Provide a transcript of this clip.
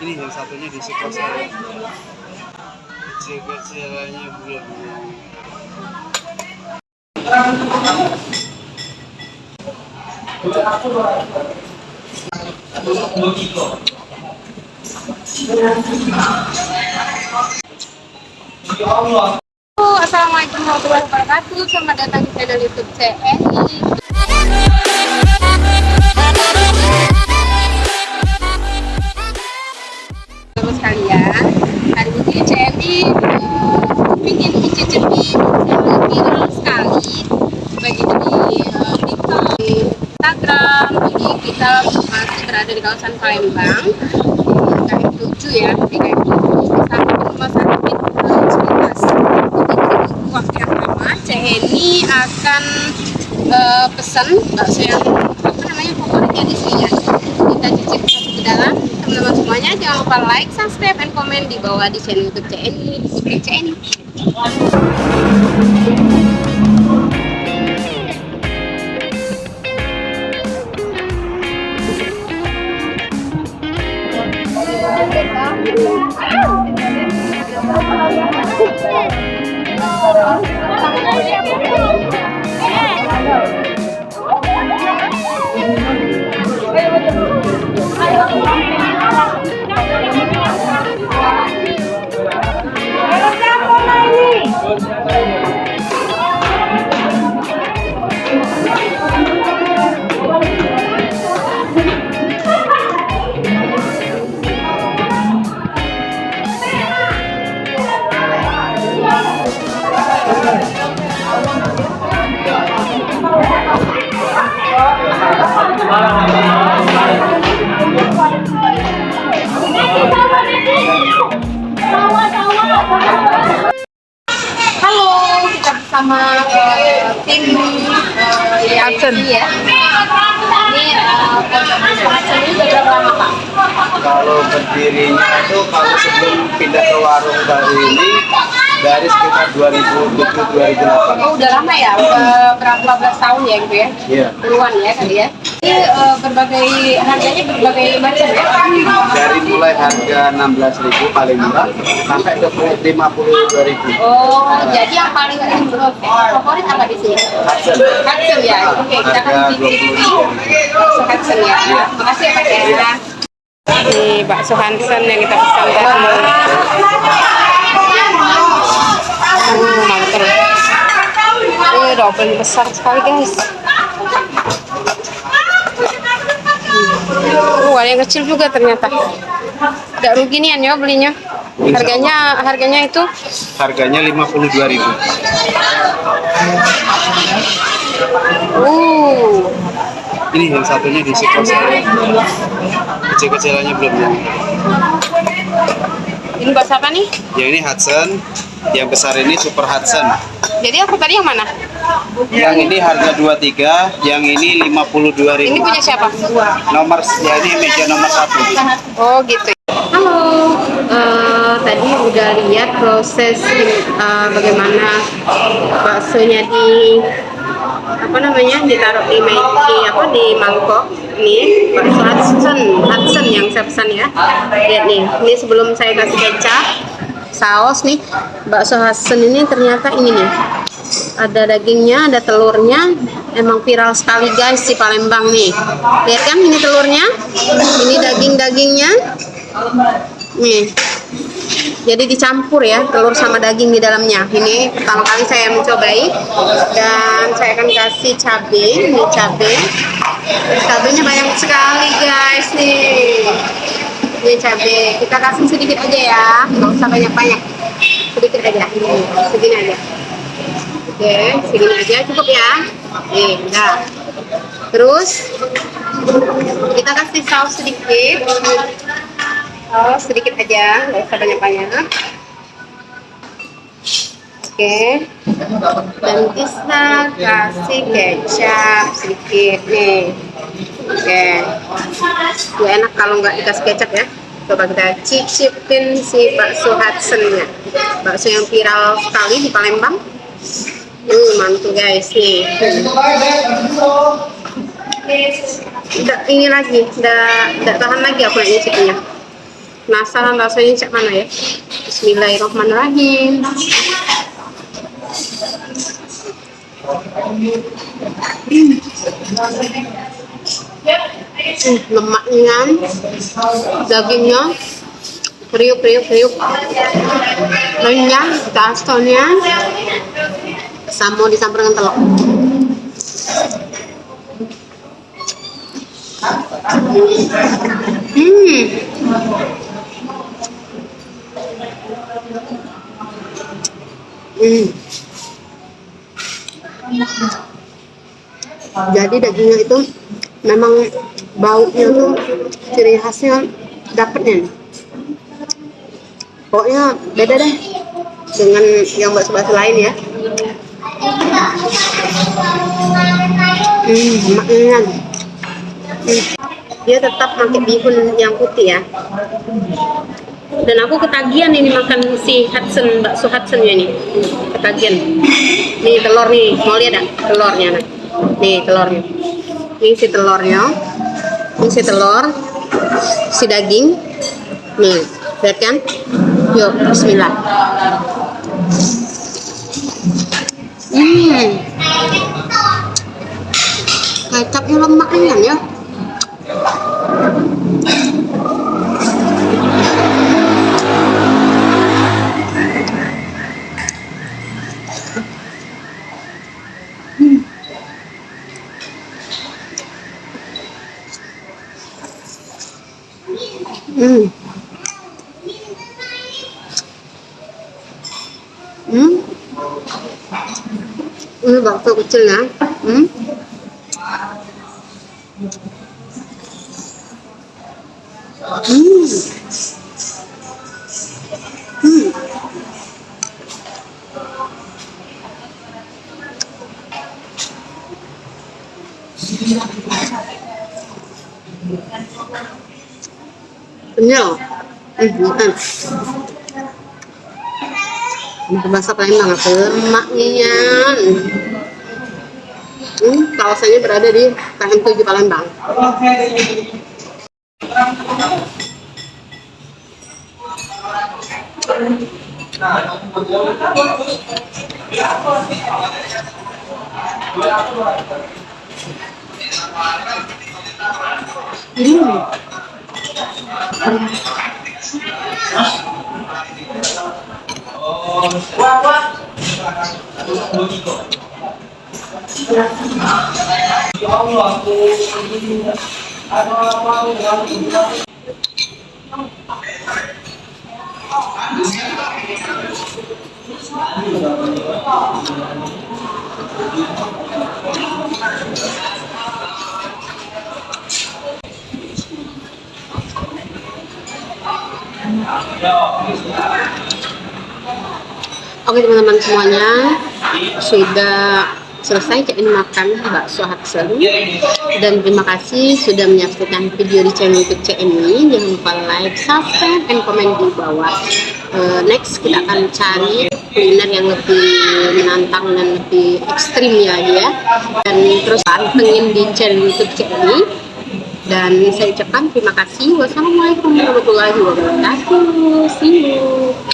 Ini yang satunya di Sukosari. Kecil-kecilannya bulat. Assalamualaikum warahmatullahi wabarakatuh. Selamat datang di channel YouTube CNI. Teman sekalian, hari ini CNI ingin mencicipi viral sekali baik itu di TikTok, di Instagram. Jadi kita masih berada di kawasan Palembang, di KM7 ya, di KM7 di samping rumah sakit Universitas. Waktu yang lama CNI akan pesan bakso yang favoritnya di sini ya. Kita cicip masuk ke dalam. Teman-teman semuanya jangan lupa like, subscribe, dan komen di bawah di channel YouTube CNI. CNI. Halo, kita bersama tim Hudson ya. Ini Hudson ini udah berapa lama Pak? Kalau berdirinya itu kalau sebelum pindah ke warung baru ini dari sekitar 2007-2008. Oh udah lama ya, udah berapa belas tahun ya gitu ya? Iya. Puluhan ya kali ya. Ini berbagai harganya berbagai macam ya? Dari mulai harga 16.000 paling murah sampai ke 52.000. Oh, jadi yang paling favorit apa di sini? Hudson. Hudson ya. Oke, kita akan cicipi bakso Hudson ya. Makasih ya Pak ya. Ini bakso Hudson yang kita pesan tadi. Mantul. Ini double besar sekali guys. Ada yang kecil juga ternyata. Tidak rugi nih ya belinya. Harganya itu? Harganya 52.000. Ini yang satunya di Sukosari. Kecil-kecilannya belum ya. Ini bakso apa nih? Yang ini Hudson, yang besar ini Super Hudson. Jadi aku tadi yang mana? Yang ini harga 23, yang ini 52.000. Ini punya siapa? Nomor ya ini meja nomor 1. Oh gitu. Halo, tadi udah lihat proses bagaimana baksonya ditaruh di mangkok. Nih bakso Hudson yang saya pesan ya. Lihat nih, ini sebelum saya kasih kecap, saus nih, bakso Hudson ini ternyata ini nih, ada dagingnya, ada telurnya. Emang viral sekali guys di Palembang nih. Lihat kan ini telurnya, ini dagingnya nih. Jadi dicampur ya, telur sama daging di dalamnya. Ini pertama kali saya mencobai, dan saya akan kasih cabai. Ini cabenya banyak sekali guys nih. Ini cabai, kita kasih sedikit aja ya, nggak usah banyak-banyak, sedikit aja. Ini segini aja. Oke, segini aja cukup ya. Nih, udah. Terus kita kasih saus sedikit. Saus sedikit aja, nggak usah banyak-banyak. Oke, dan bisa kasih kecap sedikit nih. Oke, itu enak kalau nggak dikasih kecap ya. Coba kita cicipin si bakso Hudson-nya, bakso yang viral sekali di Palembang. Mantul guys nih. Ini lagi, udah tahan lagi aku yang nyicipnya. Penasaran rasanya cak mana ya? Bismillahirrahmanirrahim. Lemaknya, dagingnya kriuk, renyah, tastonnya, sama dicampur dengan telur. Jadi dagingnya itu memang baunya tuh ciri khasnya dapetnya. Pokoknya beda deh dengan yang bakso-bakso lain ya. Lemaknya. Dia tetap pakai bihun yang putih ya. Dan aku ketagihan ini makan si Hudson, bakso Hudson ini. Ketagihan. Nih telur nih, mau lihat dah telurnya nah. Nih telurnya. Ini si telurnya. Ini si telur. Si daging. Nih, lihat kan? Yuk, bismillah. Kecapnya lemaknya ya. Ini bakso kecil ya. Kenyal. Makan. Bahasa Palembang apa lemaknya. Kawasannya berada di KM7 Palembang. Oke teman-teman semuanya, sudah selesai ini makan bakso Hudson, dan terima kasih sudah menyaksikan video di channel YouTube CMI. Jangan lupa like, subscribe, dan komen di bawah. Next kita akan cari kuliner yang lebih menantang dan lebih ekstrim ya dia, dan terus pantengin di channel YouTube CMI. Dan saya ucapkan terima kasih. Wassalamualaikum warahmatullahi wabarakatuh. See you.